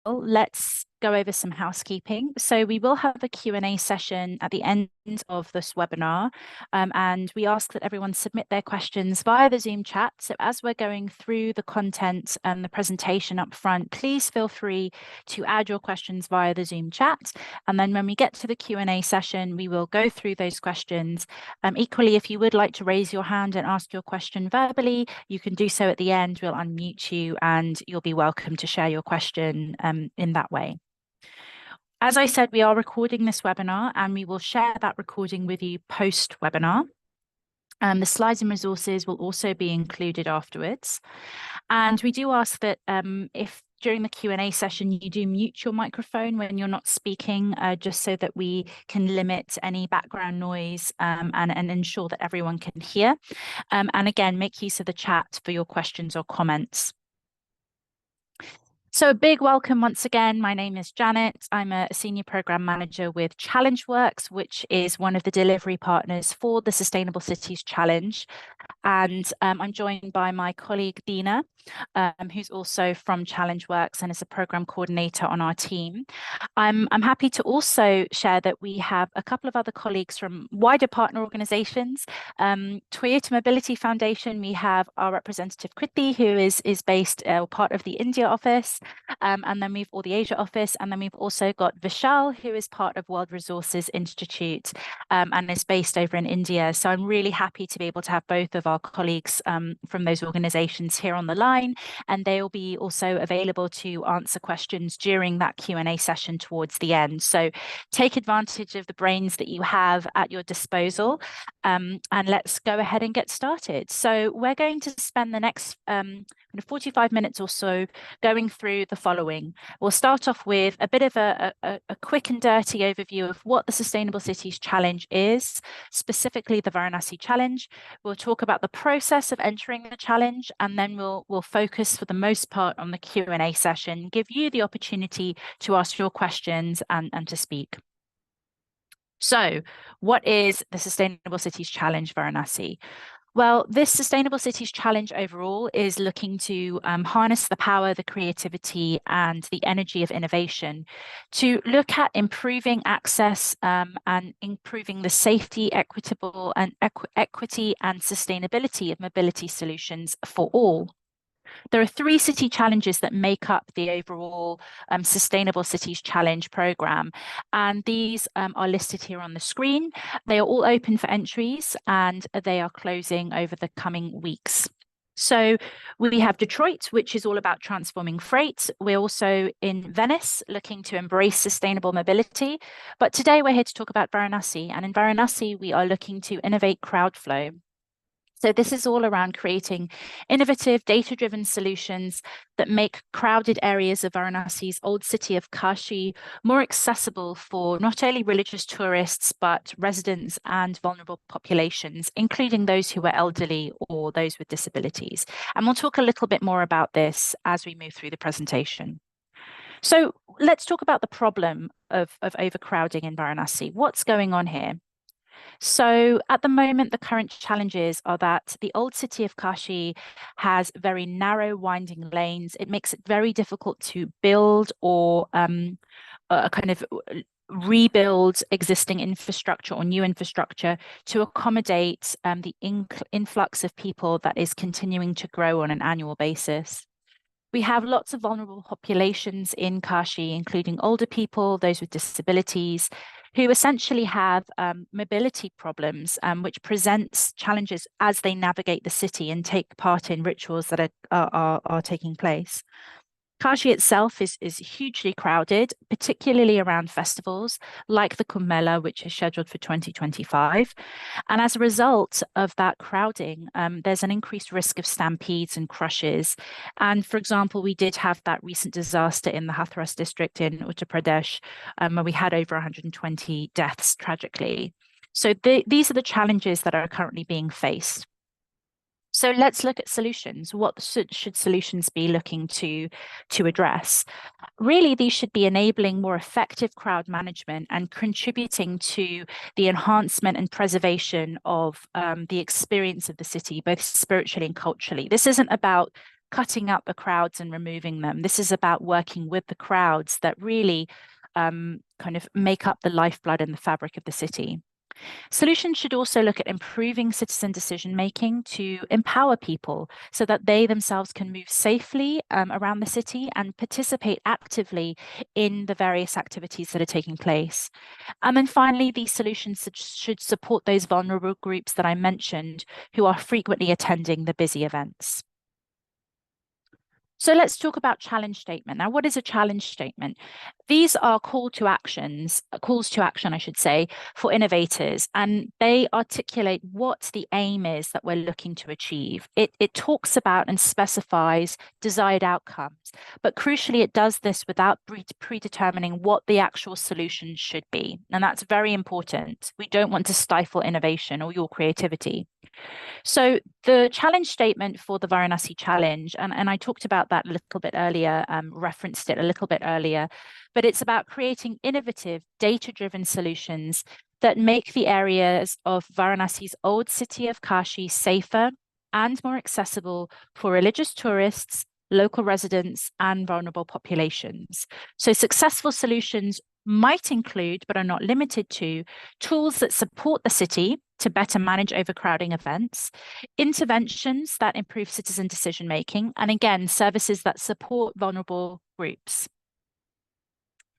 let's go over some housekeeping. So we will have a Q&A session at the end of this webinar, and we ask that everyone submit their questions via the Zoom chat. So as we're going through the content and the presentation up front, please feel free to add your questions via the Zoom chat. And then when we get to the Q&A session, we will go through those questions. Equally, if you would like to raise your hand and ask your question verbally, you can do so at the end. We'll unmute you and you'll be welcome to share your question in that way. As I said, we are recording this webinar and we will share that recording with you post-webinar. The slides and resources will also be included afterwards. And we do ask that if during the Q&A session, you do mute your microphone when you're not speaking, just so that we can limit any background noise and ensure that everyone can hear. And again, make use of the chat for your questions or comments. So a big welcome once again. My name is Janet. I'm a Senior Program Manager with ChallengeWorks, which is one of the delivery partners for the Sustainable Cities Challenge. And I'm joined by my colleague, Dina, who's also from ChallengeWorks and is a program coordinator on our team. I'm happy to also share that we have a couple of other colleagues from wider partner organizations. Toyota Mobility Foundation, we have our representative Kriti, who is based part of the India office, and then we've all the Asia office, and then we've also got Vishal, who is part of World Resources Institute and is based over in India. So I'm really happy to be able to have both of our colleagues from those organizations here on the line, and they will be also available to answer questions during that Q&A session towards the end. So take advantage of the brains that you have at your disposal, and let's go ahead and get started. So we're going to spend the next 45 minutes or so going through the following. We'll start off with a bit of a quick and dirty overview of what the Sustainable Cities Challenge is, specifically the Varanasi Challenge. We'll talk about the process of entering the challenge, and then we'll focus for the most part on the Q&A session, give you the opportunity to ask your questions and to speak. So what is the Sustainable Cities Challenge Varanasi? Well, this Sustainable Cities Challenge overall is looking to harness the power, the creativity, and the energy of innovation to look at improving access and improving the safety, equitable and equity and sustainability of mobility solutions for all. There are 3 city challenges that make up the overall Sustainable Cities Challenge program, and these are listed here on the screen. They are all open for entries and they are closing over the coming weeks. So we have Detroit, which is all about transforming freight. We're also in Venice, looking to embrace sustainable mobility. But today we're here to talk about Varanasi, and in Varanasi we are looking to innovate crowd flow. So this is all around creating innovative, data-driven solutions that make crowded areas of Varanasi's old city of Kashi more accessible for not only religious tourists, but residents and vulnerable populations, including those who are elderly or those with disabilities. And we'll talk a little bit more about this as we move through the presentation. So let's talk about the problem of overcrowding in Varanasi. What's going on here? So at the moment, the current challenges are that the old city of Kashi has very narrow winding lanes. It makes it very difficult to build or rebuild existing infrastructure or new infrastructure to accommodate the influx of people that is continuing to grow on an annual basis. We have lots of vulnerable populations in Kashi, including older people, those with disabilities, who essentially have mobility problems, which presents challenges as they navigate the city and take part in rituals that are taking place. Kashi itself is hugely crowded, particularly around festivals like the Kumbh Mela, which is scheduled for 2025. And as a result of that crowding, there's an increased risk of stampedes and crushes. And for example, we did have that recent disaster in the Hathras district in Uttar Pradesh, where we had over 120 deaths, tragically. So these are the challenges that are currently being faced. So let's look at solutions. What should solutions be looking to address? Really, these should be enabling more effective crowd management and contributing to the enhancement and preservation of the experience of the city, both spiritually and culturally. This isn't about cutting up the crowds and removing them. This is about working with the crowds that really kind of make up the lifeblood and the fabric of the city. Solutions should also look at improving citizen decision-making to empower people so that they themselves can move safely around the city and participate actively in the various activities that are taking place. And then finally, these solutions should support those vulnerable groups that I mentioned who are frequently attending the busy events. So let's talk about challenge statement. Now, what is a challenge statement? These are calls to action, I should say, for innovators, and they articulate what the aim is that we're looking to achieve. It talks about and specifies desired outcomes, but crucially, it does this without predetermining what the actual solution should be. And that's very important. We don't want to stifle innovation or your creativity. So the challenge statement for the Varanasi Challenge, and I talked about that a little bit earlier, referenced it a little bit earlier, but it's about creating innovative, data-driven solutions that make the areas of Varanasi's old city of Kashi safer and more accessible for religious tourists, local residents, and vulnerable populations. So successful solutions might include, but are not limited to, tools that support the city to better manage overcrowding events, interventions that improve citizen decision-making, and again, services that support vulnerable groups.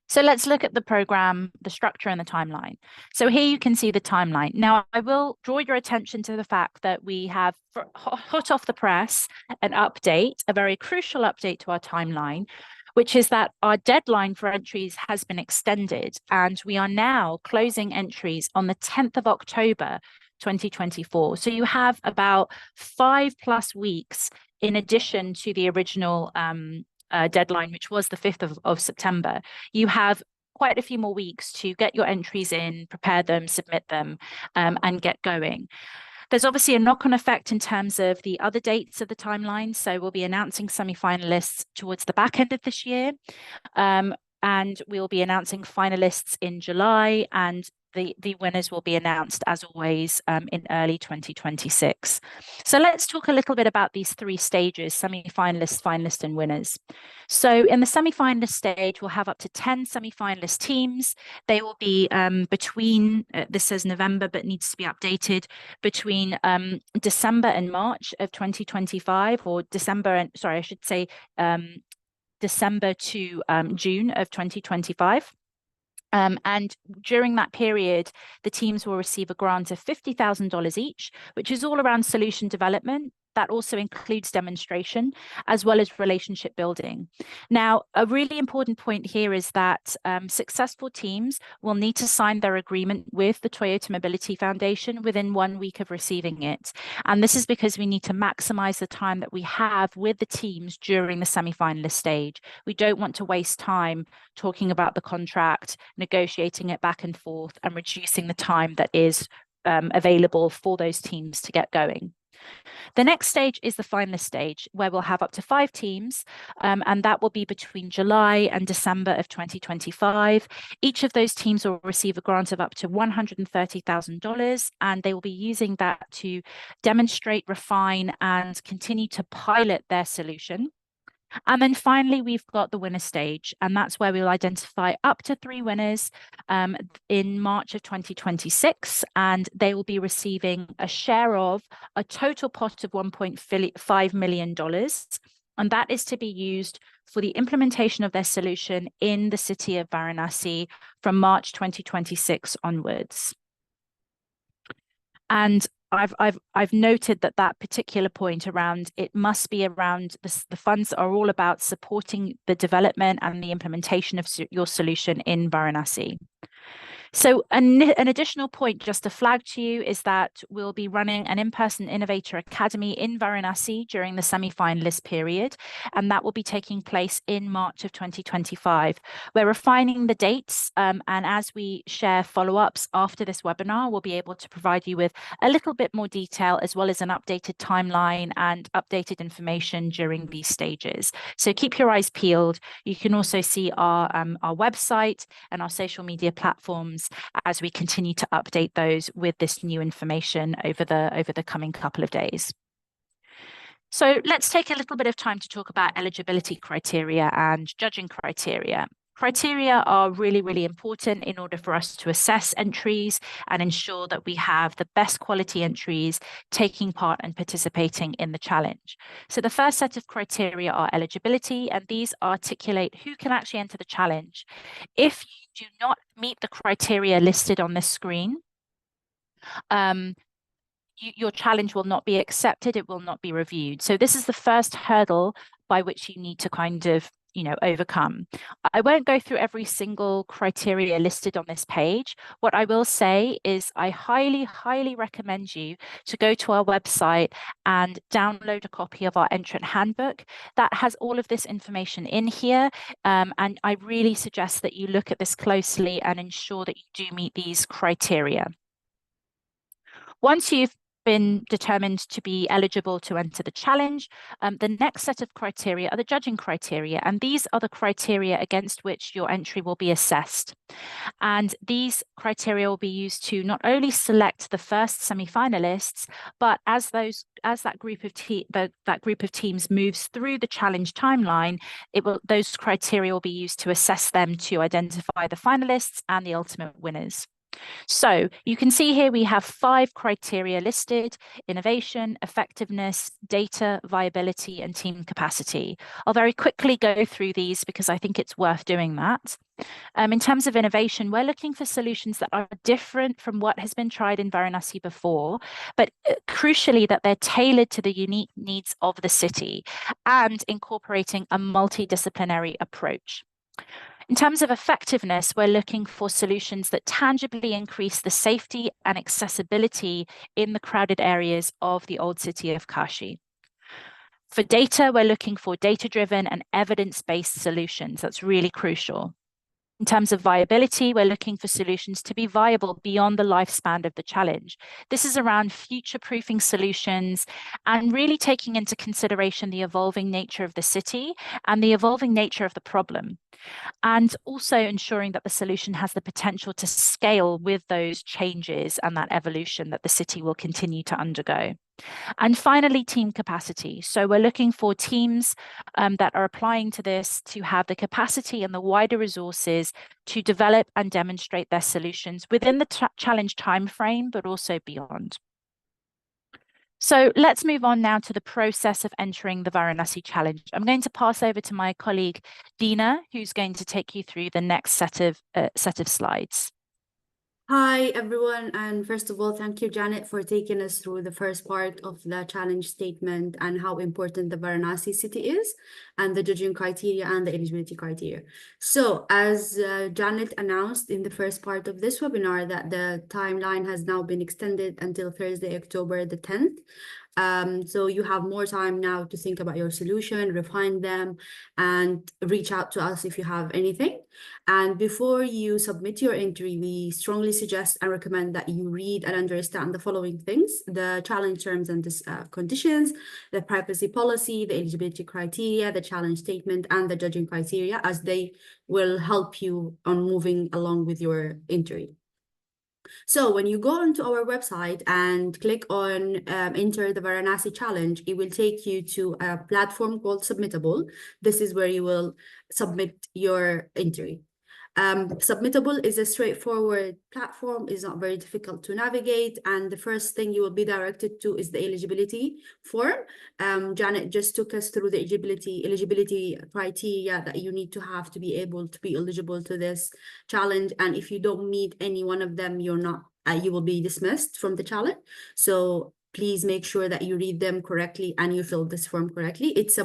So let's look at the program, the structure and the timeline. So here you can see the timeline. Now, I will draw your attention to the fact that we have hot off the press an update, a very crucial update to our timeline, which is that our deadline for entries has been extended, and we are now closing entries on the 10th of October, 2024. So you have about 5+ weeks in addition to the original deadline, which was the 5th of September. You have quite a few more weeks to get your entries in, prepare them, submit them, and get going. There's obviously a knock-on effect in terms of the other dates of the timeline. So we'll be announcing semi-finalists towards the back end of this year. And we'll be announcing finalists in July, and the winners will be announced, as always, in early 2026. So let's talk a little bit about these 3 stages: semi-finalists, finalists, and winners. So in the semi-finalist stage, we'll have up to 10 semi-finalist teams. They will be between, this says November, but needs to be updated, between December and March of 2025, or December and, sorry, I should say December to June of 2025. And during that period, the teams will receive a grant of $50,000 each, which is all around solution development. That also includes demonstration as well as relationship building. Now, a really important point here is that successful teams will need to sign their agreement with the Toyota Mobility Foundation within 1 week of receiving it. And this is because we need to maximize the time that we have with the teams during the semi-finalist stage. We don't want to waste time talking about the contract, negotiating it back and forth, and reducing the time that is available for those teams to get going. The next stage is the finalist stage, where we'll have up to 5 teams, and that will be between July and December of 2025. Each of those teams will receive a grant of up to $130,000, and they will be using that to demonstrate, refine, and continue to pilot their solution. And then finally, we've got the winner stage, and that's where we'll identify up to 3 winners in March of 2026, and they will be receiving a share of a total pot of $1.5 million, and that is to be used for the implementation of their solution in the city of Varanasi from March 2026 onwards. And I've noted that particular point around it must be around the funds are all about supporting the development and the implementation of your solution in Varanasi. So an additional point just to flag to you is that we'll be running an in-person Innovator Academy in Varanasi during the semi-finalist period, and that will be taking place in March of 2025. We're refining the dates, and as we share follow-ups after this webinar, we'll be able to provide you with a little bit more detail, as well as an updated timeline and updated information during these stages. So keep your eyes peeled. You can also see our website and our social media platforms as we continue to update those with this new information over the coming couple of days. So let's take a little bit of time to talk about eligibility criteria and judging criteria. Criteria are really, really important in order for us to assess entries and ensure that we have the best quality entries taking part and participating in the challenge. So the first set of criteria are eligibility, and these articulate who can actually enter the challenge. If you do not meet the criteria listed on this screen, your challenge will not be accepted, it will not be reviewed. So this is the first hurdle by which you need to kind of overcome. I won't go through every single criteria listed on this page. What I will say is I highly, highly recommend you to go to our website and download a copy of our entrant handbook that has all of this information in here. And I really suggest that you look at this closely and ensure that you do meet these criteria. Once you've been determined to be eligible to enter the challenge, the next set of criteria are the judging criteria, and these are the criteria against which your entry will be assessed. And these criteria will be used to not only select the first semi-finalists, but as that group of teams moves through the challenge timeline, those criteria will be used to assess them to identify the finalists and the ultimate winners. So you can see here we have 5 criteria listed: innovation, effectiveness, data, viability, and team capacity. I'll very quickly go through these because I think it's worth doing that. In terms of innovation, we're looking for solutions that are different from what has been tried in Varanasi before, but crucially that they're tailored to the unique needs of the city and incorporating a multidisciplinary approach. In terms of effectiveness, we're looking for solutions that tangibly increase the safety and accessibility in the crowded areas of the old city of Kashi. For data, we're looking for data-driven and evidence-based solutions. That's really crucial. In terms of viability, we're looking for solutions to be viable beyond the lifespan of the challenge. This is around future-proofing solutions and really taking into consideration the evolving nature of the city and the evolving nature of the problem, and also ensuring that the solution has the potential to scale with those changes and that evolution that the city will continue to undergo. And finally, team capacity. So we're looking for teams that are applying to this to have the capacity and the wider resources to develop and demonstrate their solutions within the challenge timeframe, but also beyond. So let's move on now to the process of entering the Varanasi Challenge. I'm going to pass over to my colleague Dina, who's going to take you through the next set of slides. Hi, everyone. And first of all, thank you, Janet, for taking us through the first part of the challenge statement and how important the Varanasi city is and the judging criteria and the eligibility criteria. So as Janet announced in the first part of this webinar, that the timeline has now been extended until Thursday, October the 10th. So you have more time now to think about your solution, refine them, and reach out to us if you have anything. And before you submit your entry, we strongly suggest and recommend that you read and understand the following things: the challenge terms and conditions, the privacy policy, the eligibility criteria, the challenge statement, and the judging criteria, as they will help you on moving along with your entry. So when you go onto our website and click on enter the Varanasi challenge, it will take you to a platform called Submittable. This is where you will submit your entry. Submittable is a straightforward platform, is not very difficult to navigate, and the first thing you will be directed to is the eligibility form. Janet just took us through the eligibility criteria that you need to have to be able to be eligible to this challenge, and if you don't meet any one of them, you will be dismissed from the challenge. So please make sure that you read them correctly and you fill this form correctly. It's a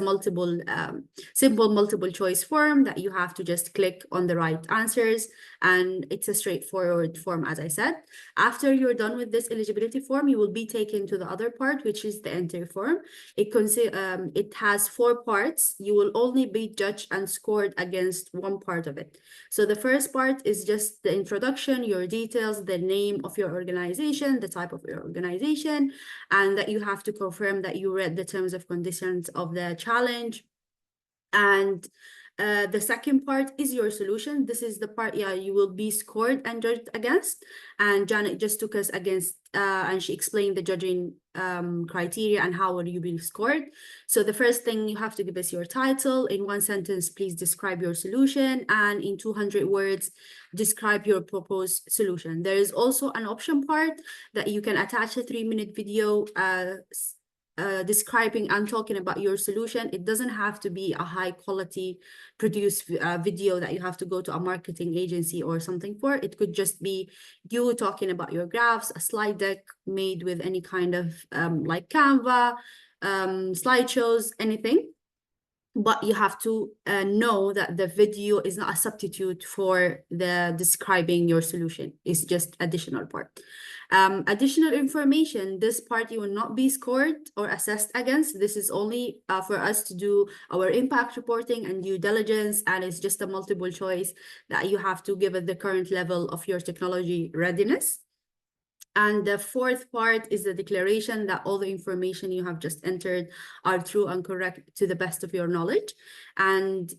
simple multiple choice form that you have to just click on the right answers, and it's a straightforward form, as I said. After you're done with this eligibility form, you will be taken to the other part, which is the entry form. It has 4 parts. You will only be judged and scored against one part of it. So the first part is just the introduction, your details, the name of your organization, the type of your organization, and that you have to confirm that you read the terms of conditions of the challenge. And The second part is your solution. This is the part, yeah, you will be scored and judged against. And Janet just took us against, and she explained the judging criteria and how will you be scored. So the first thing you have to give us your title. In one sentence, please describe your solution, and in 200 words, describe your proposed solution. There is also an option part that you can attach a 3-minute video describing and talking about your solution. It doesn't have to be a high quality produced video that you have to go to a marketing agency or something for. It could just be you talking about your graphs, a slide deck made with any kind of like Canva, slideshows, anything. But you have to know that the video is not a substitute for the describing your solution. It's just additional part. Additional information, this part you will not be scored or assessed against. This is only for us to do our impact reporting and due diligence, and it's just a multiple choice that you have to give it the current level of your technology readiness. And the fourth part is the declaration that all the information you have just entered are true and correct to the best of your knowledge. And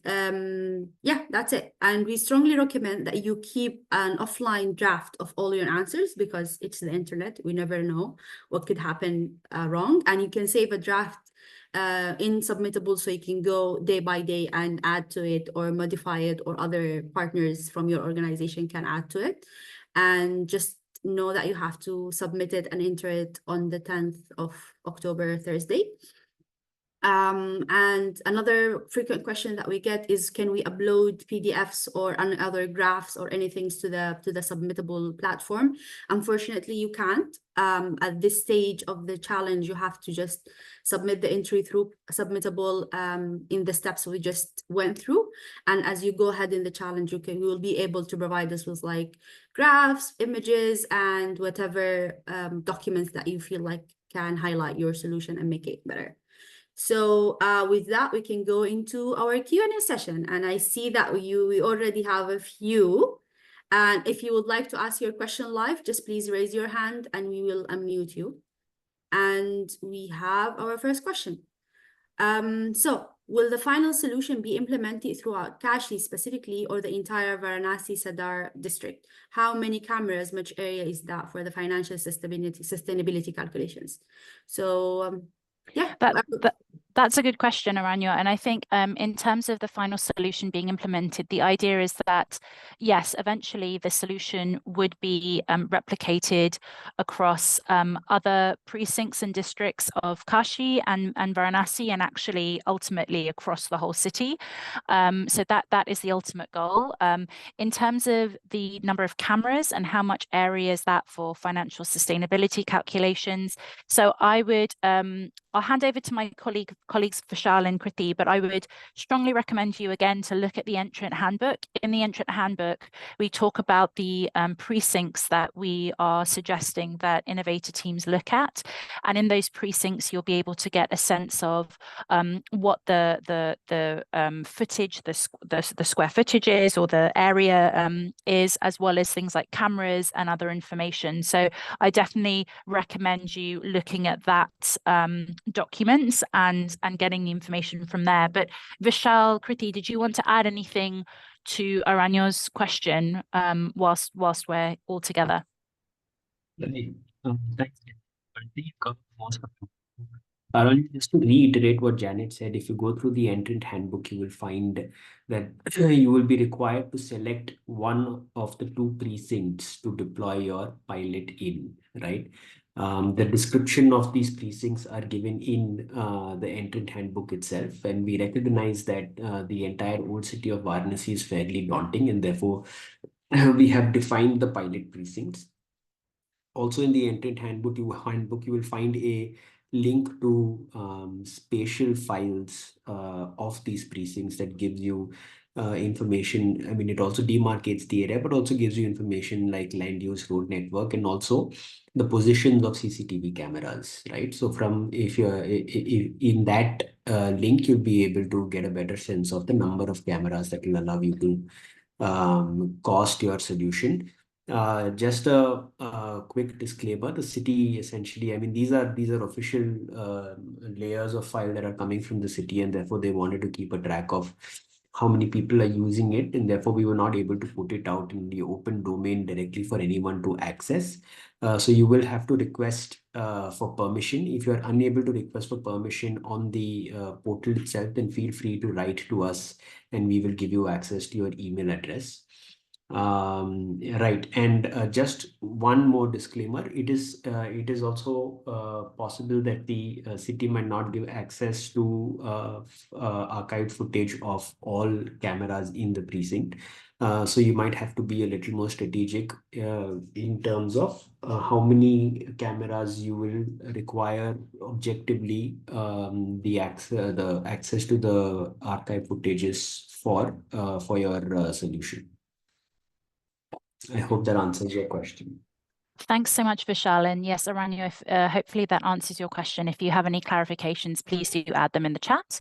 yeah, that's it. And we strongly recommend that you keep an offline draft of all your answers, because it's the internet. We never know what could happen wrong. And you can save a draft in Submittable, so you can go day by day and add to it or modify it, or other partners from your organization can add to it. And just know that you have to submit it and enter it on the 10th of October, Thursday. And another frequent question that we get is, can we upload PDFs or other graphs or anything to the Submittable platform? Unfortunately, you can't. At this stage of the challenge, you have to just submit the entry through Submittable in the steps we just went through. And as you go ahead in the challenge, you will be able to provide us with like graphs, images, and whatever documents that you feel like can highlight your solution and make it better. So with that, we can go into our Q&A session. And I see that we already have a few. And if you would like to ask your question live, just please raise your hand and we will unmute you. And we have our first question. So will the final solution be implemented throughout Kashi specifically, or the entire Varanasi Sadar district? How many cameras, much area is that for the financial sustainability calculations? So yeah, that's a good question, Aranya. And I think in terms of the final solution being implemented, the idea is that, yes, eventually the solution would be replicated across other precincts and districts of Kashi and Varanasi, and actually ultimately across the whole city. So that is the ultimate goal. In terms of the number of cameras and how much area is that for financial sustainability calculations. So I would, I'll hand over to my colleagues Vishal and Kriti, but I would strongly recommend you again to look at the entrant handbook. In the entrant handbook, we talk about the precincts that we are suggesting that innovator teams look at. And in those precincts, you'll be able to get a sense of what the footage, the square footage is, or the area is, as well as things like cameras and other information. So I definitely recommend you looking at that documents and getting the information from there. But Vishal, Kriti, did you want to add anything to Aranya's question whilst we're all together? Thanks. I think you covered most of it. Aranya, just to reiterate what Janet said, if you go through the entrant handbook, you will find that you will be required to select one of the 2 precincts to deploy your pilot in, right? The description of these precincts are given in the entrant handbook itself, and we recognize that the entire old city of Varanasi is fairly daunting, and therefore we have defined the pilot precincts. Also in the entrant handbook, you will find a link to spatial files of these precincts that gives you information. I mean, it also demarcates the area, but also gives you information like land use, road network, and also the positions of CCTV cameras, right? So if you're in that link, you'll be able to get a better sense of the number of cameras that will allow you to cost your solution. Just a quick disclaimer, the city essentially, I mean, these are official layers of file that are coming from the city, and therefore they wanted to keep a track of how many people are using it, and therefore we were not able to put it out in the open domain directly for anyone to access. So you will have to request for permission. If you are unable to request for permission on the portal itself, then feel free to write to us and we will give you access to your email address. Right, and just one more disclaimer: it is also possible that the city might not give access to archived footage of all cameras in the precinct. So you might have to be a little more strategic in terms of how many cameras you will require objectively the access to the archive footages for your solution. I hope that answers your question. Thanks so much, Vishal. And yes, Aranyo, hopefully that answers your question. If you have any clarifications, please do add them in the chat.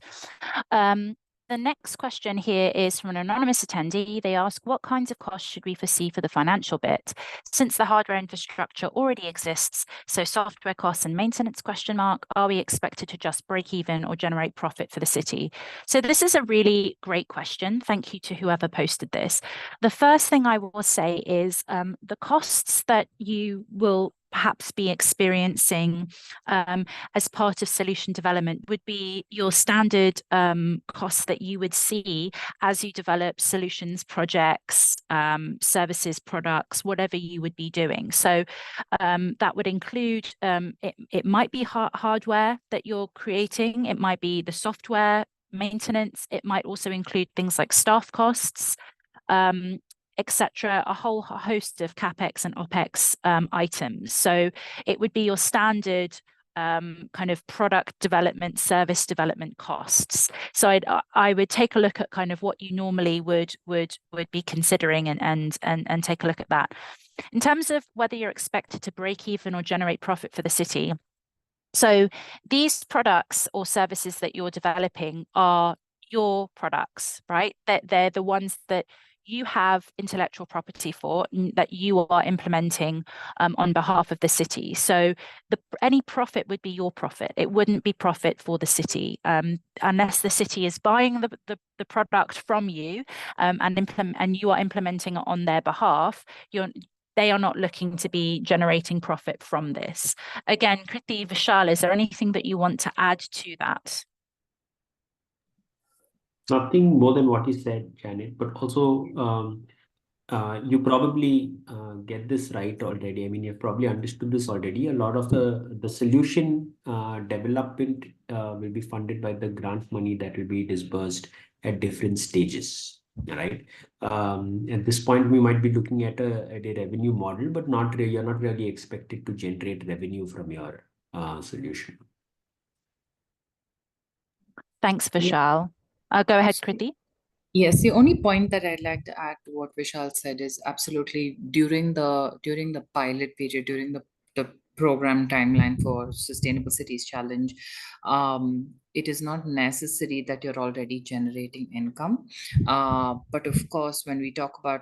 The next question here is from an anonymous attendee. They ask, what kinds of costs should we foresee for the financial bit? Since the hardware infrastructure already exists, so software costs and maintenance ? Are we expected to just break even or generate profit for the city? So this is a really great question. Thank you to whoever posted this. The first thing I will say is the costs that you will perhaps be experiencing as part of solution development would be your standard costs that you would see as you develop solutions, projects, services, products, whatever you would be doing. So that would include, it might be hardware that you're creating, it might be the software maintenance, it might also include things like staff costs, etc., a whole host of CapEx and OpEx items. So it would be your standard kind of product development, service development costs. So I would take a look at kind of what you normally would be considering and take a look at that. In terms of whether you're expected to break even or generate profit for the city, so these products or services that you're developing are your products, right? They're the ones that you have intellectual property for, that you are implementing on behalf of the city. So any profit would be your profit. It wouldn't be profit for the city unless the city is buying the product from you and you are implementing it on their behalf. They are not looking to be generating profit from this. Again, Kriti, Vishal, is there anything that you want to add to that? Nothing more than what you said, Janet, but also you probably get this right already. I mean, you've probably understood this already. A lot of the solution development will be funded by the grant money that will be disbursed at different stages, right? At this point, we might be looking at a revenue model, but you're not really expected to generate revenue from your solution. Thanks, Vishal. Go ahead, Kriti. Yes, the only point that I'd like to add to what Vishal said is absolutely during the pilot period, during the program timeline for Sustainable Cities Challenge, it is not necessary that you're already generating income. But of course, when we talk about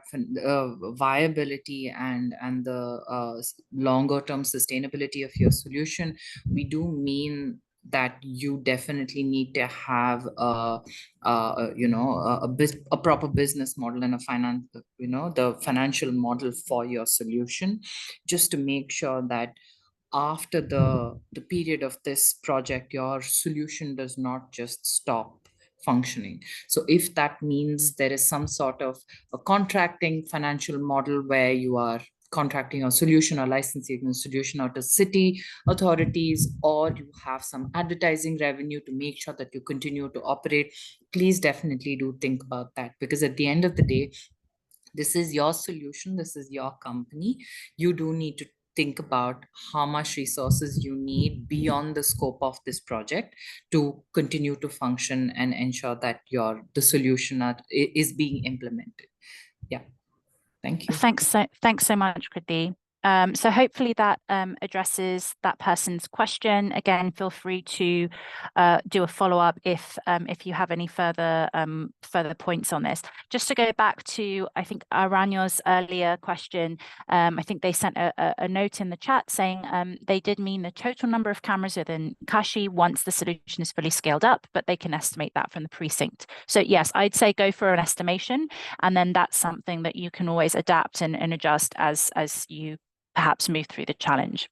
viability and the longer term sustainability of your solution, we do mean that you definitely need to have a proper business model and the financial model for your solution, just to make sure that after the period of this project, your solution does not just stop functioning. So if that means there is some sort of a contracting financial model where you are contracting a solution or licensing a solution out to city authorities, or you have some advertising revenue to make sure that you continue to operate, please definitely do think about that, because at the end of the day, this is your solution, this is your company. You do need to think about how much resources you need beyond the scope of this project to continue to function and ensure that the solution is being implemented. Yeah. Thank you. Thanks so much, Kriti. So hopefully that addresses that person's question. Again, feel free to do a follow-up if you have any further points on this. Just to go back to, I think, Aranyo's earlier question, I think they sent a note in the chat saying they did mean the total number of cameras within Kashi once the solution is fully scaled up, but they can estimate that from the precinct. So yes, I'd say go for an estimation, and then that's something that you can always adapt and adjust as you perhaps move through the challenge.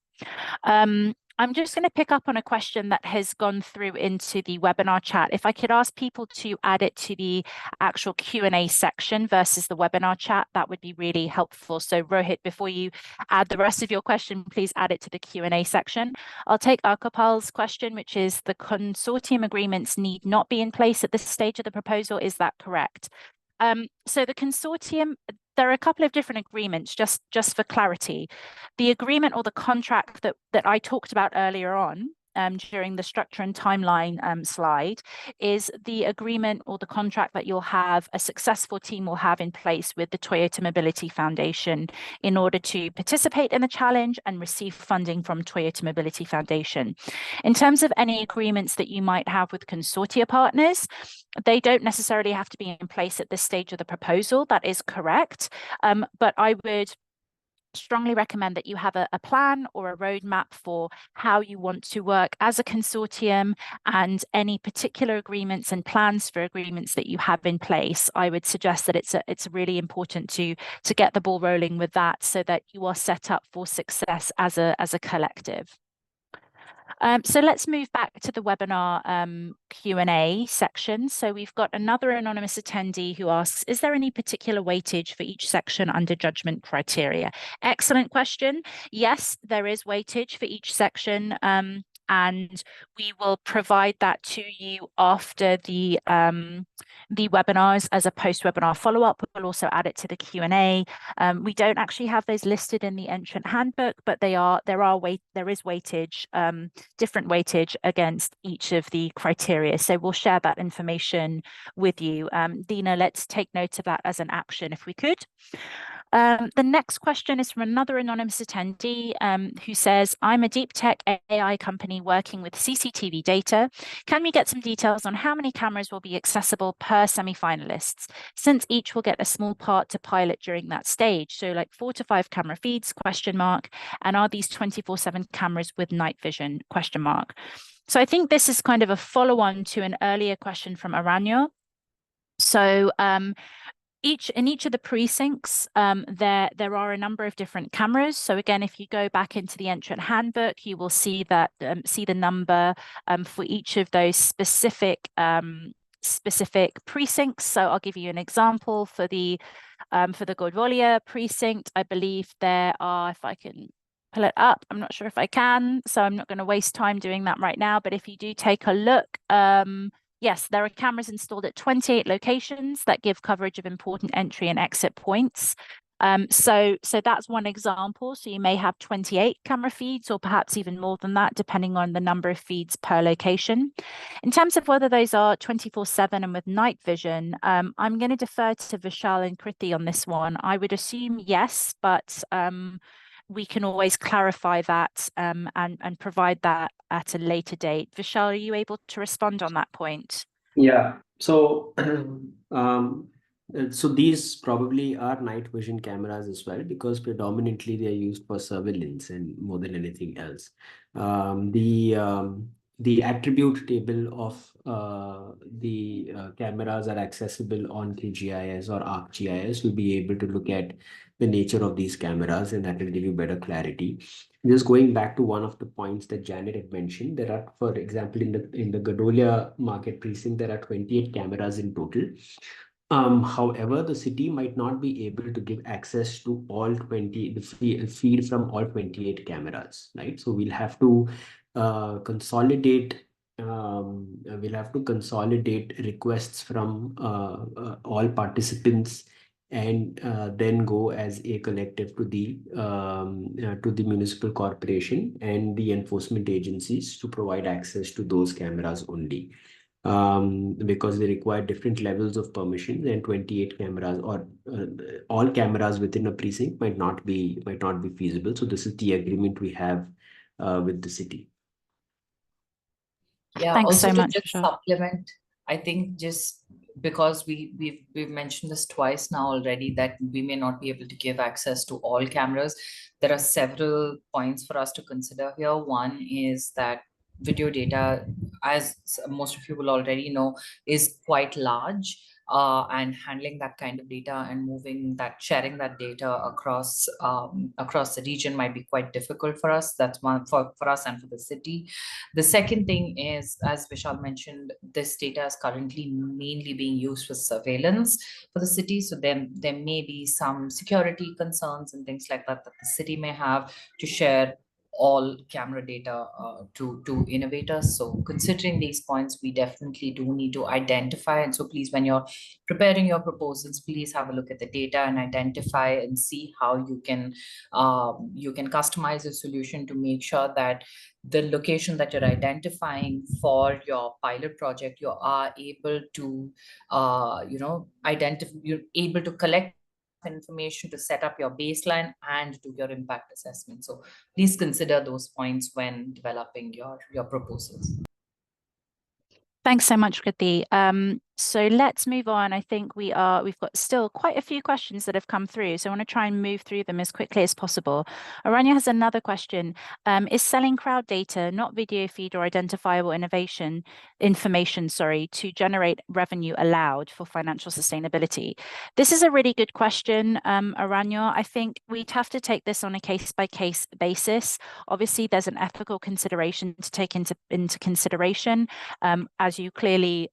I'm just going to pick up on a question that has gone through into the webinar chat. If I could ask people to add it to the actual Q&A section versus the webinar chat, that would be really helpful. So Rohit, before you add the rest of your question, please add it to the Q&A section. I'll take Akapal's question, which is the consortium agreements need not be in place at this stage of the proposal. Is that correct? So the consortium, there are a couple of different agreements, just for clarity. The agreement or the contract that I talked about earlier on during the structure and timeline slide is the agreement or the contract that a successful team will have in place with the Toyota Mobility Foundation in order to participate in the challenge and receive funding from Toyota Mobility Foundation. In terms of any agreements that you might have with consortia partners, they don't necessarily have to be in place at this stage of the proposal. That is correct. But I would strongly recommend that you have a plan or a roadmap for how you want to work as a consortium, and any particular agreements and plans for agreements that you have in place. I would suggest that it's really important to get the ball rolling with that so that you are set up for success as a collective. So let's move back to the webinar Q&A section. So we've got another anonymous attendee who asks, is there any particular weightage for each section under judgment criteria? Excellent question. Yes, there is weightage for each section. And we will provide that to you after the webinars as a post-webinar follow-up. We'll also add it to the Q&A. We don't actually have those listed in the entrant handbook, but there is weightage, different weightage against each of the criteria. So we'll share that information with you. Dina, let's take note of that as an action if we could. The next question is from another anonymous attendee who says, I'm a deep tech AI company working with CCTV data. Can we get some details on how many cameras will be accessible per semi-finalists, since each will get a small part to pilot during that stage? So like 4 to 5 camera feeds, ? And are these 24/7 cameras with night vision, ? So I think this is kind of a follow-on to an earlier question from Aranyo. So in each of the precincts, there are a number of different cameras. So again, if you go back into the entrant handbook, you will see that see the number for each of those specific precincts. So I'll give you an example for the Godvolia precinct. I believe there are, if I can pull it up, I'm not sure if I can, so I'm not going to waste time doing that right now. But if you do take a look, yes, there are cameras installed at 28 locations that give coverage of important entry and exit points. So that's one example. So you may have 28 camera feeds, or perhaps even more than that, depending on the number of feeds per location. In terms of whether those are 24/7 and with night vision, I'm going to defer to Vishal and Kriti on this one. I would assume yes, but we can always clarify that and provide that at a later date. Vishal, are you able to respond on that point? Yeah. So, so these probably are night vision cameras as well, because predominantly they are used for surveillance and more than anything else. The attribute table of the cameras are accessible on QGIS or ArcGIS. You'll be able to look at the nature of these cameras, and that will give you better clarity. Just going back to one of the points that Janet had mentioned, there are, for example, in the Gadolia market precinct, there are 28 cameras in total. However, the city might not be able to give access to all 20, the feed from all 28 cameras, right? So we'll have to consolidate. We'll have to consolidate requests from all participants, and then go as a collective to the municipal corporation and the enforcement agencies to provide access to those cameras only. because they require different levels of permissions, and 28 cameras or all cameras within a precinct might not be feasible. So this is the agreement we have with the city. Yeah, Thanks also so to much, just Vishal. supplement, I think just because we've mentioned this twice now already that we may not be able to give access to all cameras. There are several points for us to consider here. One is that video data, as most of you will already know, is quite large. And handling that kind of data and sharing that data across the region might be quite difficult for us. That's one for us and for the city. The second thing is, as Vishal mentioned, this data is currently mainly being used for surveillance for the city. So there may be some security concerns and things like that the city may have to share all camera data to innovators. So considering these points, we definitely do need to identify. And so please, when you're preparing your proposals, please have a look at the data and identify and see how you can customize a solution to make sure that the location that you're identifying for your pilot project, you are able to you're able to collect information to set up your baseline and do your impact assessment. So please consider those points when developing your proposals. Thanks so much, Kriti. So let's move on. I think we've got still quite a few questions that have come through. So I want to try and move through them as quickly as possible. Aranya has another question. Is selling crowd data, not video feed or identifiable information, to generate revenue allowed for financial sustainability? This is a really good question, Aranya. I think we'd have to take this on a case-by-case basis. Obviously, there's an ethical consideration to take into consideration. As you clearly,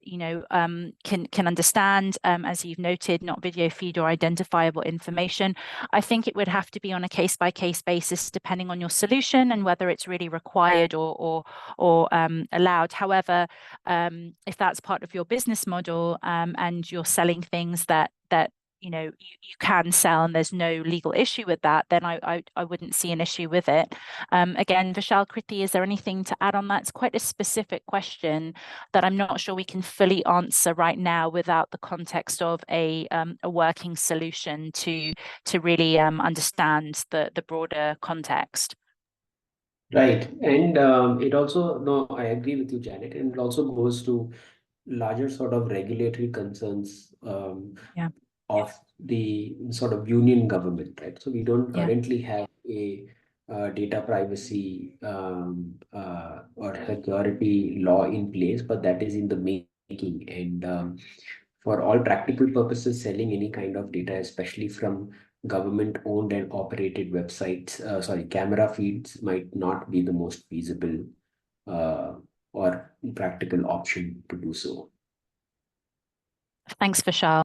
can understand, as you've noted, not video feed or identifiable information. I think it would have to be on a case-by-case basis, depending on your solution and whether it's really required or allowed. However, if that's part of your business model, and you're selling things that you can sell and there's no legal issue with that, then I wouldn't see an issue with it. Again, Vishal, Kriti, is there anything to add on that? It's quite a specific question that I'm not sure we can fully answer right now without the context of a working solution to really understand the broader context. Right. And it also, no, I agree with you, Janet. And it also goes to larger sort of regulatory concerns Yeah. of the sort of union government, right? So we don't Yeah. currently have a data privacy or security law in place, but that is in the making. And for all practical purposes, selling any kind of data, especially from government owned and operated websites, camera feeds, might not be the most feasible or practical option to do so. Thanks, Vishal.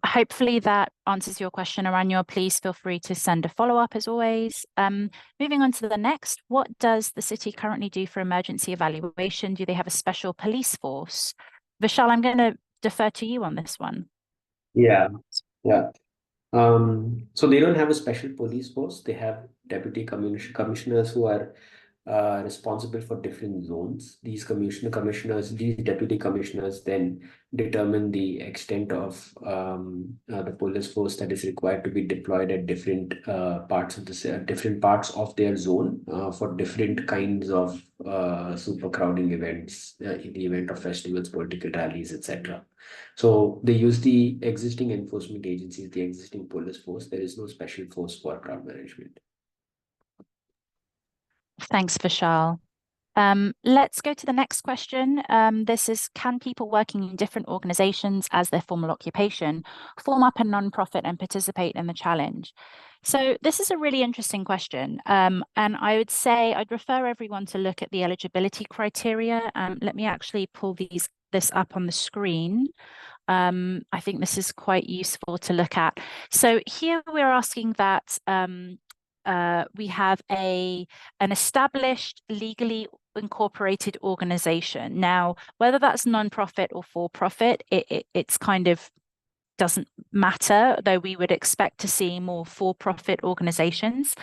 Hopefully that answers your question, Aranya. Please feel free to send a follow-up as always. Moving on to the next, what does the city currently do for emergency evaluation? Do they have a special police force? Vishal, I'm going to defer to you on this one. Yeah. So they don't have a special police force. They have deputy commissioners who are responsible for different zones. These deputy commissioners then determine the extent of the police force that is required to be deployed at different parts of their zone for different kinds of super crowding events, in the event of festivals, political rallies, etc. So they use the existing enforcement agencies, the existing police force. There is no special force for crowd management. Thanks, Vishal. Let's go to the next question. This is, can people working in different organizations as their formal occupation form up a non-profit and participate in the challenge? So this is a really interesting question. And I would say I'd refer everyone to look at the eligibility criteria. Let me actually pull this up on the screen. I think this is quite useful to look at. So here we're asking that we have an established, legally incorporated organization. Now, whether that's non-profit or for-profit, it's kind of doesn't matter, though we would expect to see more for-profit organizations.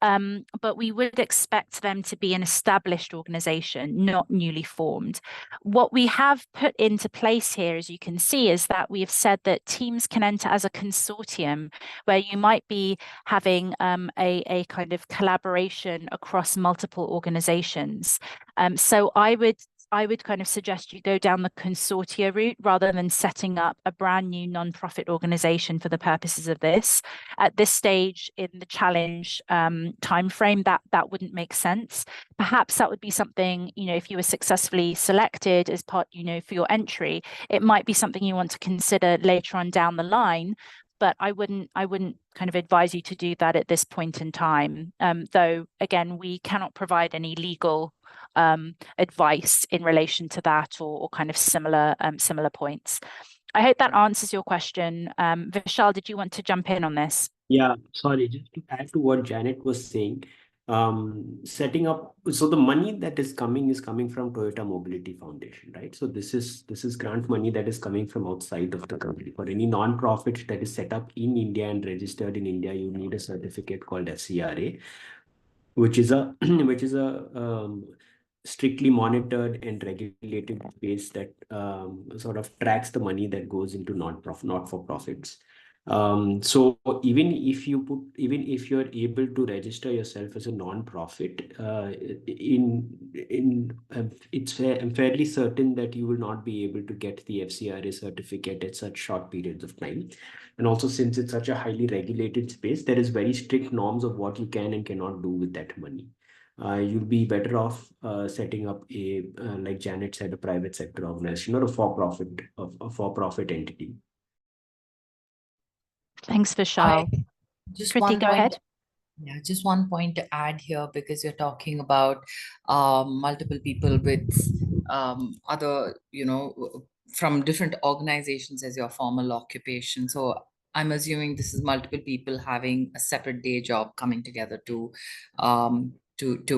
But we would expect them to be an established organization, not newly formed. What we have put into place here, as you can see, is that we have said that teams can enter as a consortium, where you might be having a kind of collaboration across multiple organizations. So I would kind of suggest you go down the consortia route rather than setting up a brand new non-profit organization for the purposes of this. At this stage in the challenge timeframe, that wouldn't make sense. Perhaps that would be something, if you were successfully selected as part, for your entry, it might be something you want to consider later on down the line. But I wouldn't kind of advise you to do that at this point in time. Though, again, we cannot provide any legal advice in relation to that or kind of similar points. I hope that answers your question. Vishal, did you want to jump in on this? Yeah, sorry, just to add to what Janet was saying, setting up, so the money that is coming from Toyota Mobility Foundation, right? So this is grant money that is coming from outside of the country. For any non-profit that is set up in India and registered in India, you need a certificate called FCRA, which is a strictly monitored and regulated space that sort of tracks the money that goes into not-for-profits. So even if you're able to register yourself as a non-profit, I'm fairly certain that you will not be able to get the FCRA certificate at such short periods of time. And also, since it's such a highly regulated space, there is very strict norms of what you can and cannot do with that money. You'll be better off setting up like Janet said, a private sector organization or a for-profit entity. Thanks, Vishal. Kriti, go ahead. Yeah, just one point to add here, because you're talking about multiple people with other, from different organizations as your formal occupation. So I'm assuming this is multiple people having a separate day job coming together to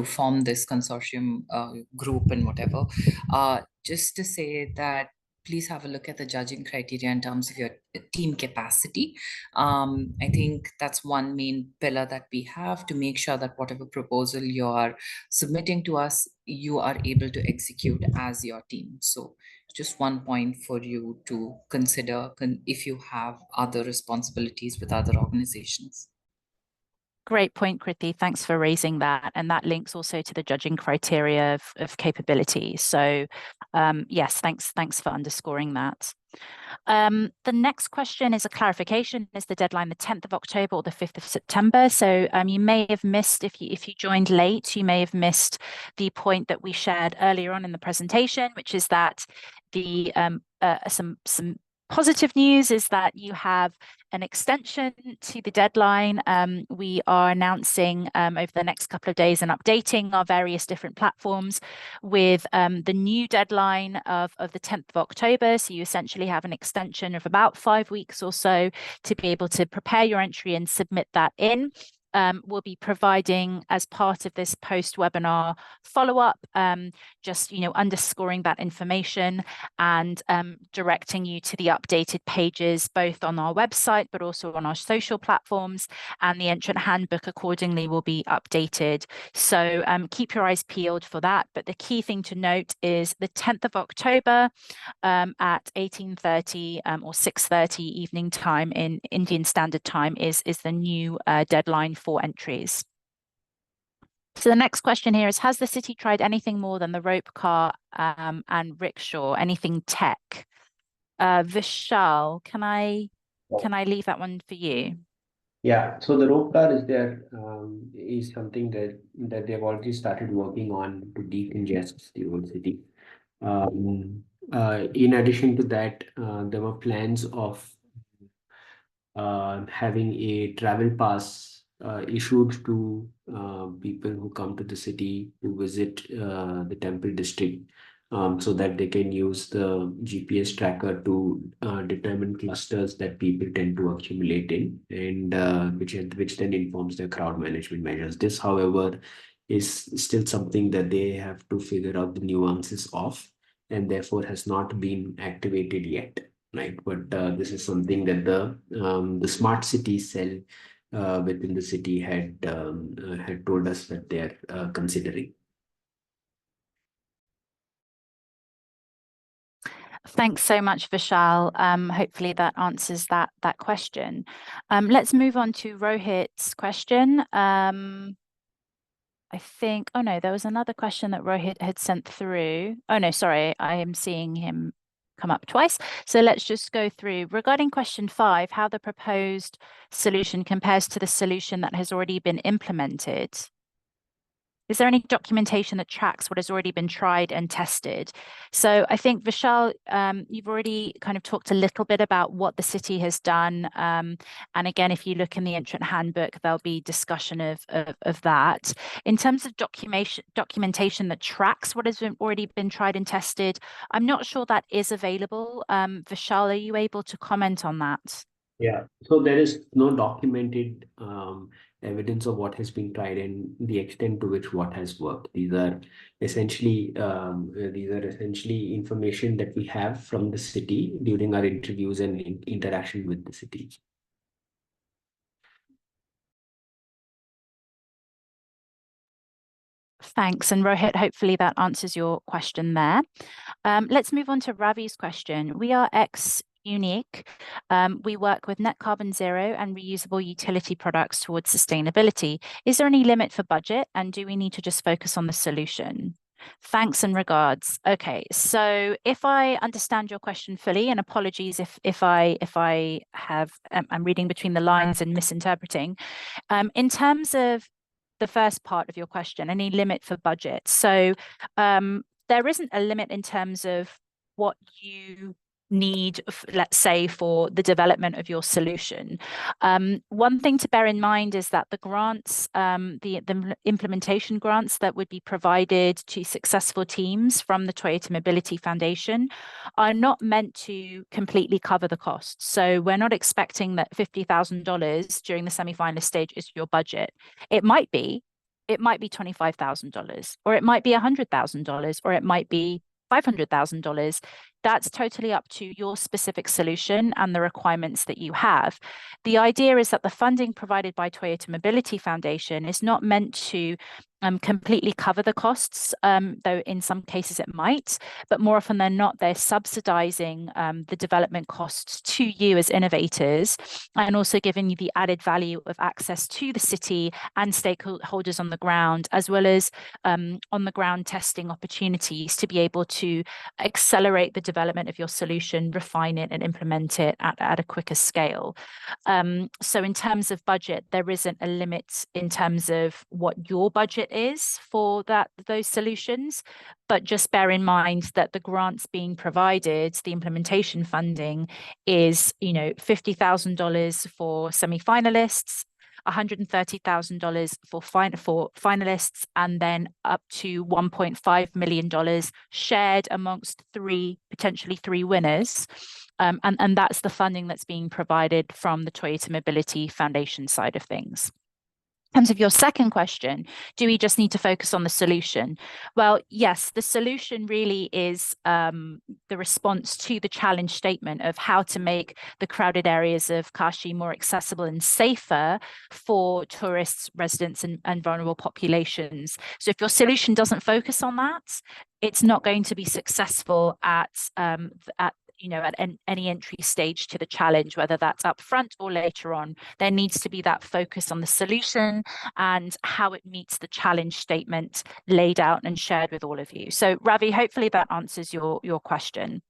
form this consortium group and whatever. Just to say that please have a look at the judging criteria in terms of your team capacity. I think that's one main pillar that we have to make sure that whatever proposal you are submitting to us, you are able to execute as your team. So just one point for you to consider if you have other responsibilities with other organizations. Great point, Kriti. Thanks for raising that. And that links also to the judging criteria of capability. So yes, thanks for underscoring that. The next question is a clarification. Is the deadline the 10th of October or the 5th of September? So you may have missed, if you joined late, you may have missed the point that we shared earlier on in the presentation, which is that the some positive news is that you have an extension to the deadline. We are announcing over the next couple of days and updating our various different platforms with the new deadline of the 10th of October. So you essentially have an extension of about 5 weeks or so to be able to prepare your entry and submit that in. We'll be providing, as part of this post-webinar follow-up, just underscoring that information and directing you to the updated pages both on our website but also on our social platforms, and the entrant handbook accordingly will be updated. So keep your eyes peeled for that. But the key thing to note is the 10th of October at 18:30 or 6:30 evening time in Indian Standard Time is the new deadline for entries. So the next question here is, has the city tried anything more than the rope car and rickshaw, anything tech? Vishal, can I leave that one for you? Yeah, so the rope car is something that they've already started working on to decongest the old city. In addition to that, there were plans of having a travel pass issued to people who come to the city to visit the temple district, so that they can use the GPS tracker to determine clusters that people tend to accumulate in, and which then informs their crowd management measures. This, however, is still something that they have to figure out the nuances of, and therefore has not been activated yet. right? But this is something that the smart city cell within the city had told us that they are considering. Thanks so much, Vishal. Hopefully that answers that question. Let's move on to Rohit's question. I think, oh no, there was another question that Rohit had sent through. Oh no, sorry, I am seeing him come up twice. So let's just go through. Regarding question 5, how the proposed solution compares to the solution that has already been implemented. Is there any documentation that tracks what has already been tried and tested? So I think, Vishal, you've already kind of talked a little bit about what the city has done. And again, if you look in the entrant handbook, there'll be discussion of that. In terms of documentation that tracks what has already been tried and tested, I'm not sure that is available. Vishal, are you able to comment on that? Yeah, so there is no documented evidence of what has been tried and the extent to which what has worked. These are essentially information that we have from the city during our interviews and interaction with the city. Thanks. And Rohit, hopefully that answers your question there. Let's move on to Ravi's question. We are X-Unique. We work with net carbon zero and reusable utility products towards sustainability. Is there any limit for budget, and do we need to just focus on the solution? Thanks and regards. Okay, so if I understand your question fully, and apologies if I have I'm reading between the lines and misinterpreting. In terms of the first part of your question, any limit for budget? So there isn't a limit in terms of what you need, let's say, for the development of your solution. One thing to bear in mind is that the grants, the implementation grants that would be provided to successful teams from the Toyota Mobility Foundation are not meant to completely cover the costs. So we're not expecting that $50,000 during the semi-finalist stage is your budget. It might be $25,000, or it might be $100,000, or it might be $500,000. That's totally up to your specific solution and the requirements that you have. The idea is that the funding provided by Toyota Mobility Foundation is not meant to completely cover the costs, though in some cases it might, but more often than not, they're subsidizing the development costs to you as innovators, and also giving you the added value of access to the city and stakeholders on the ground, as well as on the ground testing opportunities to be able to accelerate the development of your solution, refine it and implement it at a quicker scale. So in terms of budget, there isn't a limit in terms of what your budget is for those solutions, but just bear in mind that the grants being provided, the implementation funding, is $50,000 for semi-finalists, $130,000 for finalists, and then up to $1.5 million shared amongst potentially three winners. And that's the funding that's being provided from the Toyota Mobility Foundation side of things. In terms of your second question, do we just need to focus on the solution? Well, yes, the solution really is the response to the challenge statement of how to make the crowded areas of Kashi more accessible and safer for tourists, residents, and vulnerable populations. So if your solution doesn't focus on that, it's not going to be successful at any entry stage to the challenge, whether that's up front or later on. There needs to be that focus on the solution and how it meets the challenge statement laid out and shared with all of you. So Ravi, hopefully that answers your question.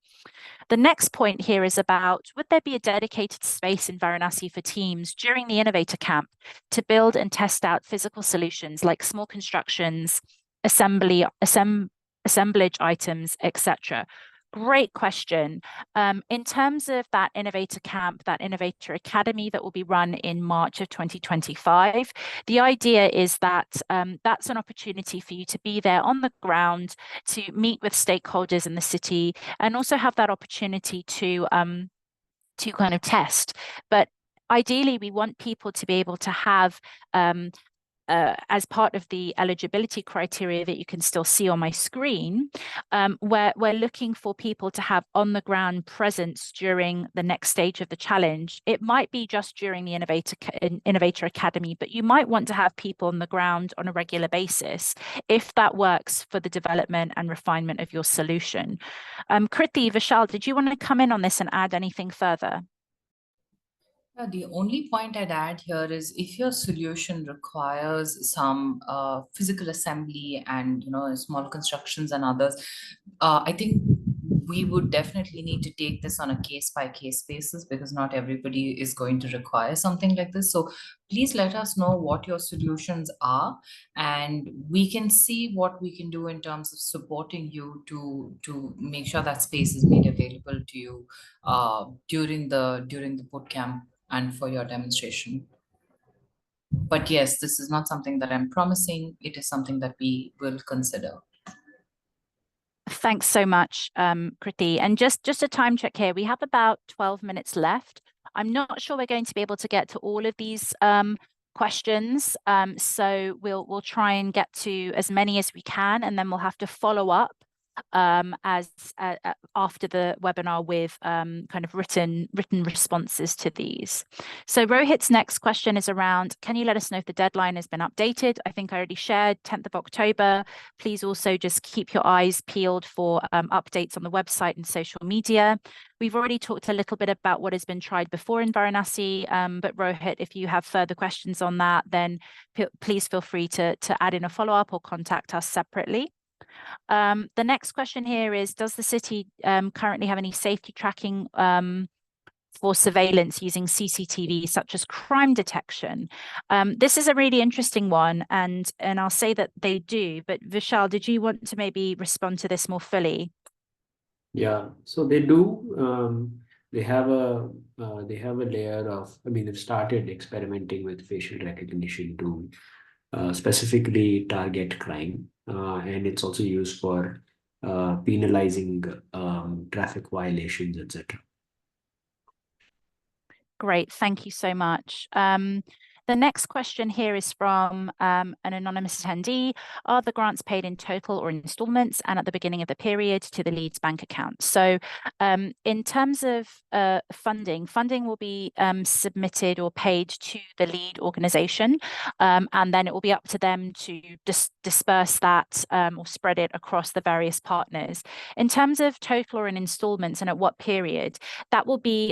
The next point here is about, would there be a dedicated space in Varanasi for teams during the Innovator Camp to build and test out physical solutions like small constructions, assemblage items, etc.? Great question. In terms of that Innovator Camp, that Innovator Academy that will be run in March of 2025, the idea is that that's an opportunity for you to be there on the ground, to meet with stakeholders in the city, and also have that opportunity to kind of test. But ideally, we want people to be able to have as part of the eligibility criteria that you can still see on my screen, we're looking for people to have on-the-ground presence during the next stage of the challenge. It might be just during the Innovator Academy, but you might want to have people on the ground on a regular basis if that works for the development and refinement of your solution. Kriti, Vishal, did you want to come in on this and add anything further? The only point I'd add here is if your solution requires some physical assembly and small constructions and others, I think we would definitely need to take this on a case-by-case basis, because not everybody is going to require something like this. So please let us know what your solutions are, and we can see what we can do in terms of supporting you to make sure that space is made available to you during the bootcamp and for your demonstration. But yes, this is not something that I'm promising. It is something that we will consider. Thanks so much, Kriti. And just a time check here. We have about 12 minutes left. I'm not sure we're going to be able to get to all of these questions. So we'll try and get to as many as we can, and then we'll have to follow up after the webinar with kind of written responses to these. So Rohit's next question is around, can you let us know if the deadline has been updated? I think I already shared 10th of October. Please also just keep your eyes peeled for updates on the website and social media. We've already talked a little bit about what has been tried before in Varanasi, but Rohit, if you have further questions on that, then please feel free to add in a follow-up or contact us separately. The next question here is, does the city currently have any safety tracking for surveillance using CCTV, such as crime detection? This is a really interesting one, and I'll say that they do, but Vishal, did you want to maybe respond to this more fully? Yeah, so they do. They have a layer of, they've started experimenting with facial recognition to specifically target crime, and it's also used for penalizing traffic violations, etc. Great, thank you so much. The next question here is from an anonymous attendee. Are the grants paid in total or installments and at the beginning of the period to the Leeds bank account? So in terms of funding will be submitted or paid to the lead organization, and then it will be up to them to disperse that or spread it across the various partners. In terms of total or in installments and at what period, that will be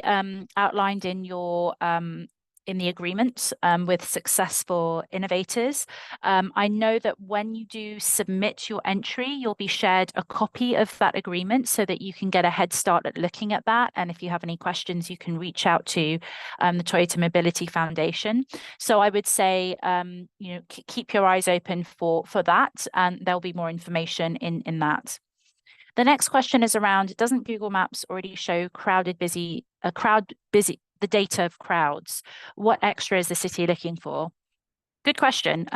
outlined in your in the agreement with successful innovators. I know that when you do submit your entry, you'll be shared a copy of that agreement so that you can get a head start at looking at that. And if you have any questions, you can reach out to the Toyota Mobility Foundation. So I would say, keep your eyes open for that, and there'll be more information in that. The next question is around, doesn't Google Maps already show the data of crowds? What extra is the city looking for? Good question.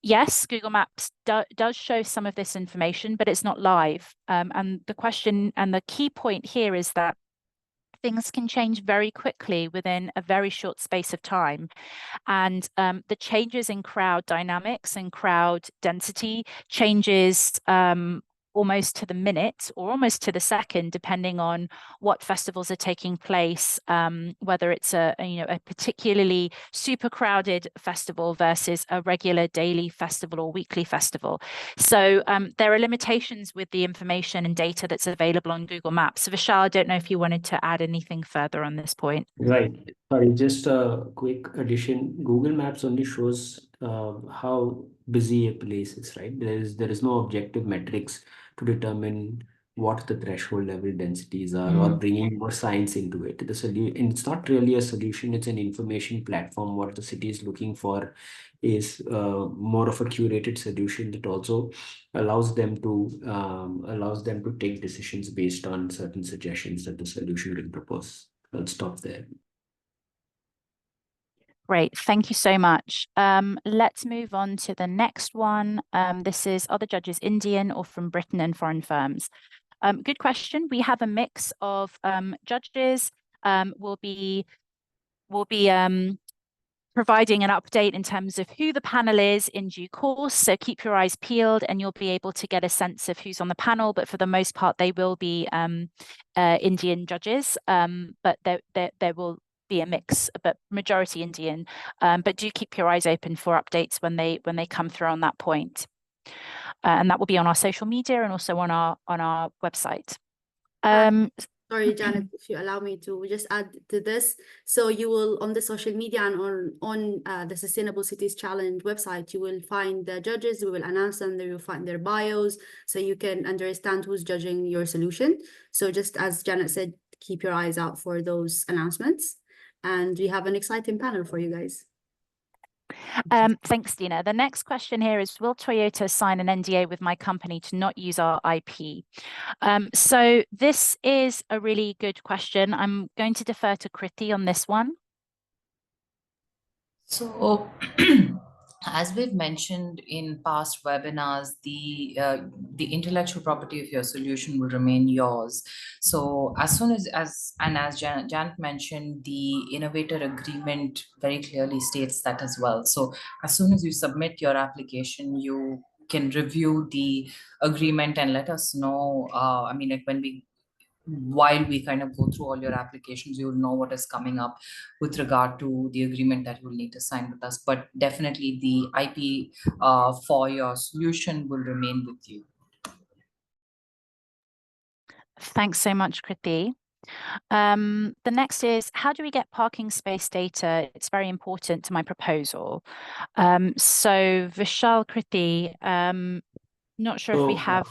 Yes, Google Maps does show some of this information, but it's not live. And the question and the key point here is that things can change very quickly within a very short space of time. And the changes in crowd dynamics and crowd density changes almost to the minute or almost to the second, depending on what festivals are taking place, whether it's a particularly super crowded festival versus a regular daily festival or weekly festival. So there are limitations with the information and data that's available on Google Maps. So Vishal, I don't know if you wanted to add anything further on this point. Right. Sorry, just a quick addition. Google Maps only shows how busy a place is, right? There is no objective metrics to determine what the threshold level densities are or bringing more science into it. It's not really a solution, it's an information platform. What the city is looking for is more of a curated solution that also allows them to take decisions based on certain suggestions that the solution will propose. I'll stop there. Great, thank you so much. Let's move on to the next one. This is, are the judges Indian or from Britain and foreign firms? Good question. We have a mix of judges. We'll be providing an update in terms of who the panel is in due course. So keep your eyes peeled and you'll be able to get a sense of who's on the panel. But for the most part, they will be Indian judges, but there will be a mix, but majority Indian. But do keep your eyes open for updates when they come through on that point. And that will be on our social media and also on our website. Sorry, Janet, if you allow me to just add to this. So you will, on the social media and on the Sustainable Cities Challenge website, you will find the judges, we will announce them, you will find their bios, so you can understand who's judging your solution. So just as Janet said, keep your eyes out for those announcements. And we have an exciting panel for you guys. Thanks, Dina. The next question here is, will Toyota sign an NDA with my company to not use our IP? So this is a really good question. I'm going to defer to Kriti on this one. So, as we've mentioned in past webinars, the intellectual property of your solution will remain yours. So as soon as Janet mentioned, the innovator agreement very clearly states that as well. So as soon as you submit your application, you can review the agreement and let us know. I mean, like while we kind of go through all your applications, you'll know what is coming up with regard to the agreement that you'll need to sign with us. But definitely the IP for your solution will remain with you. Thanks so much, Kriti. The next is, how do we get parking space data? It's very important to my proposal. So Vishal, Kriti, not sure if we have.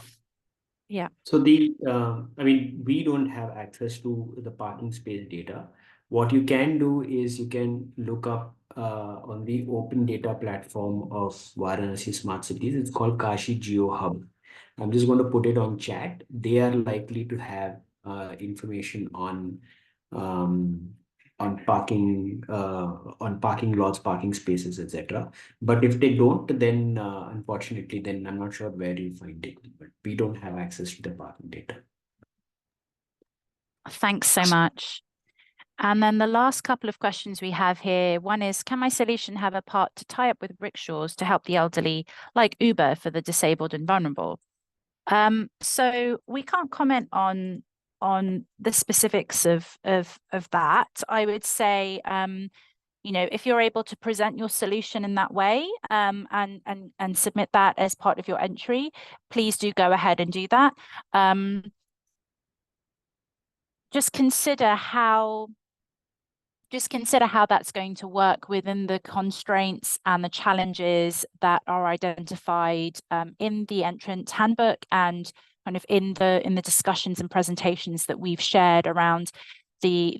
Yeah. So I mean, we don't have access to the parking space data. What you can do is you can look up on the open data platform of Varanasi Smart Cities. It's called Kashi Geo Hub. I'm just going to put it on chat. They are likely to have information on parking lots, parking spaces, etc. But if they don't, then unfortunately, then I'm not sure where you find it. But we don't have access to the parking data. Thanks so much. And then the last couple of questions we have here, one is, can my solution have a part to tie up with rickshaws to help the elderly, like Uber for the disabled and vulnerable? So we can't comment on the specifics of that. I would say, you know, if you're able to present your solution in that way, and submit that as part of your entry, please do go ahead and do that. Just consider how that's going to work within the constraints and the challenges that are identified in the entrant handbook and kind of in the discussions and presentations that we've shared around the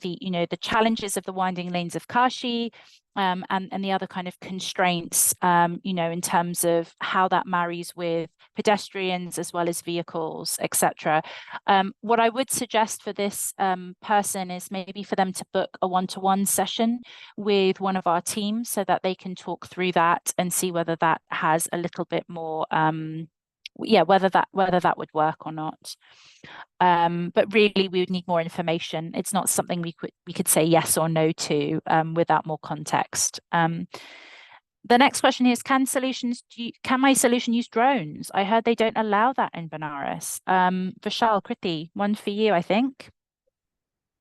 challenges of the winding lanes of Kashi, and the other kind of constraints, in terms of how that marries with pedestrians as well as vehicles, etc. What I would suggest for this person is maybe for them to book a one-to-one session with one of our teams so that they can talk through that and see whether that has a little bit more, whether that would work or not. But really, we would need more information. It's not something we could say yes or no to without more context. The next question is, can my solution use drones? I heard they don't allow that in Benares. Vishal, Kriti, one for you, I think.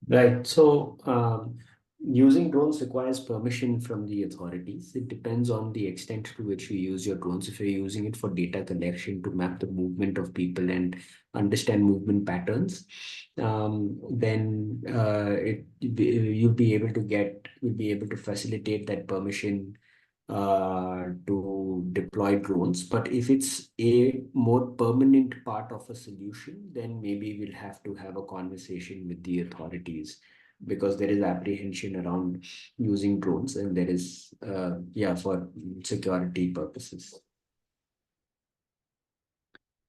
Right. So using drones requires permission from the authorities. It depends on the extent to which you use your drones. If you're using it for data collection to map the movement of people and understand movement patterns, then you'll be able to facilitate that permission to deploy drones. But if it's a more permanent part of a solution, then maybe we'll have to have a conversation with the authorities, because there is apprehension around using drones, and there is for security purposes.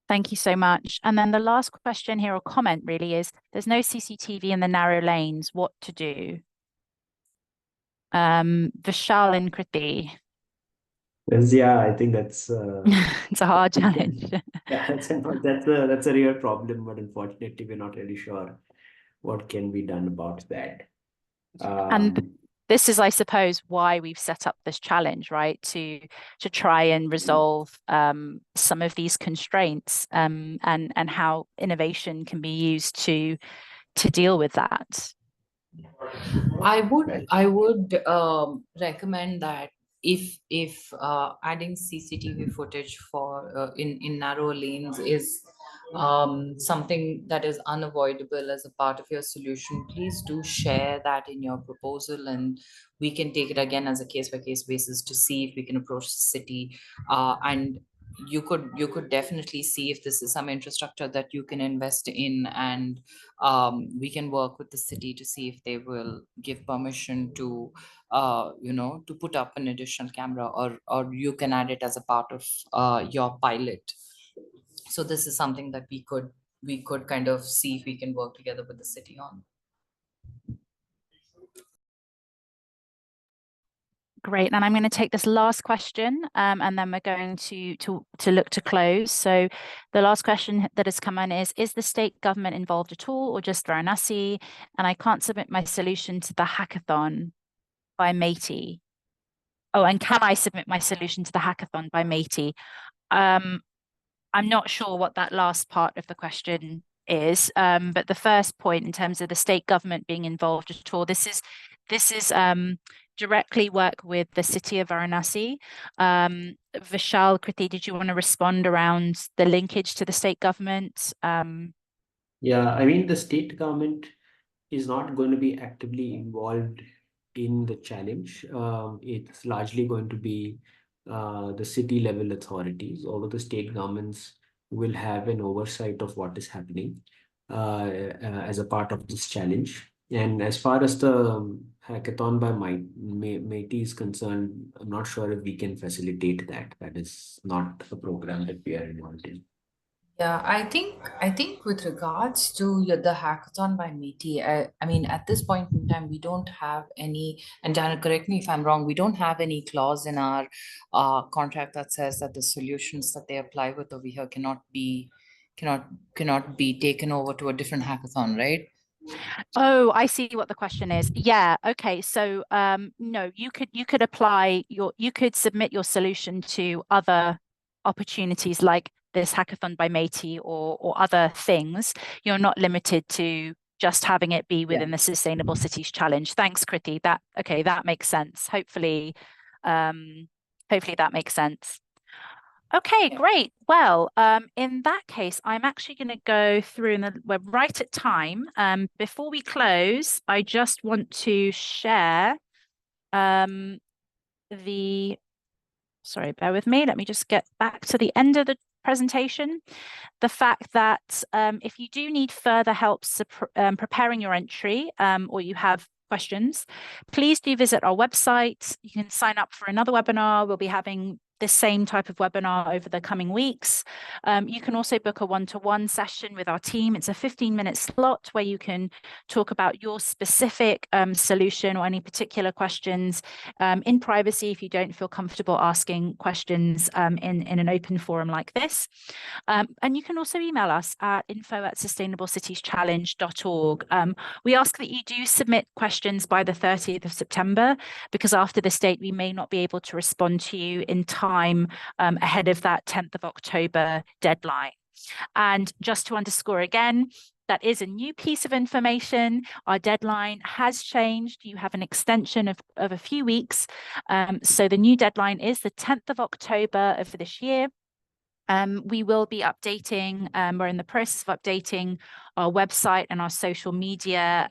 Thank you so much. And then the last question here, or comment really, is there's no CCTV in the narrow lanes. What to do? Vishal and Kriti. Yeah, I think that's it's a hard challenge. Yeah, that's a real problem, but unfortunately, we're not really sure what can be done about that. And this is, I suppose, why we've set up this challenge, right? To try and resolve some of these constraints and how innovation can be used to deal with that. I would recommend that if adding CCTV footage for in narrow lanes is something that is unavoidable as a part of your solution, please do share that in your proposal, and we can take it again as a case-by-case basis to see if we can approach the city. And you could definitely see if this is some infrastructure that you can invest in, and we can work with the city to see if they will give permission to to put up an additional camera, or you can add it as a part of your pilot. So this is something that we could kind of see if we can work together with the city on. Great, and I'm going to take this last question, and then we're going to look to close. So the last question that has come in is the state government involved at all, or just Varanasi? And I can't submit my solution to the hackathon by MeitY. Oh, and can I submit my solution to the hackathon by MeitY? I'm not sure what that last part of the question is, but the first point in terms of the state government being involved at all, this is directly work with the city of Varanasi. Vishal, Kriti, did you want to respond around the linkage to the state government? Yeah, I mean, the state government is not going to be actively involved in the challenge. It's largely going to be the city level authorities, although the state governments will have an oversight of what is happening as a part of this challenge. And as far as the hackathon by MeitY is concerned, I'm not sure if we can facilitate that. That is not a program that we are involved in. Yeah, I think with regards to the hackathon by MeitY, I mean, at this point in time, we don't have any, and Janet, correct me if I'm wrong, we don't have any clause in our contract that says that the solutions that they apply with over here cannot be taken over to a different hackathon, right? Oh, I see what the question is. Yeah, okay. So no, you could apply you could submit your solution to other opportunities like this hackathon by MeitY or other things. You're not limited to just having it be within the Sustainable Cities Challenge. Thanks, Kriti. That makes sense. Hopefully that makes sense. Okay, great. Well, in that case, I'm actually going to go through, and we're right at time. Before we close, I just want to share sorry, bear with me. Let me just get back to the end of the presentation. The fact that if you do need further help preparing your entry or you have questions, please do visit our website. You can sign up for another webinar. We'll be having this same type of webinar over the coming weeks. You can also book a one-to-one session with our team. It's a 15-minute slot where you can talk about your specific solution or any particular questions in privacy if you don't feel comfortable asking questions in an open forum like this. And you can also email us at info@sustainablecities.challenge.org. We ask that you do submit questions by the 30th of September, because after this date, we may not be able to respond to you in time ahead of that 10th of October deadline. And just to underscore again, that is a new piece of information. Our deadline has changed. You have an extension of a few weeks. So the new deadline is the 10th of October of this year. We will be updating, we're in the process of updating our website and our social media,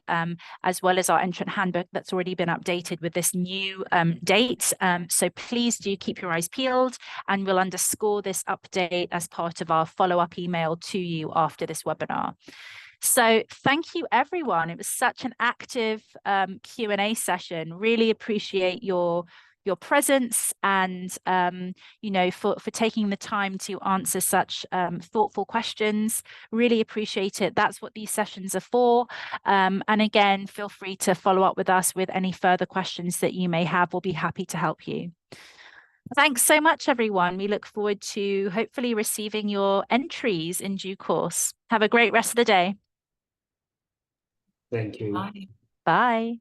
as well as our entrant handbook that's already been updated with this new date. So please do keep your eyes peeled, and we'll underscore this update as part of our follow-up email to you after this webinar. So thank you, everyone. It was such an active Q&A session. Really appreciate your presence and for taking the time to answer such thoughtful questions. Really appreciate it. That's what these sessions are for. And again, feel free to follow up with us with any further questions that you may have. We'll be happy to help you. Thanks so much, everyone. We look forward to hopefully receiving your entries in due course. Have a great rest of the day. Thank you. Bye. Bye.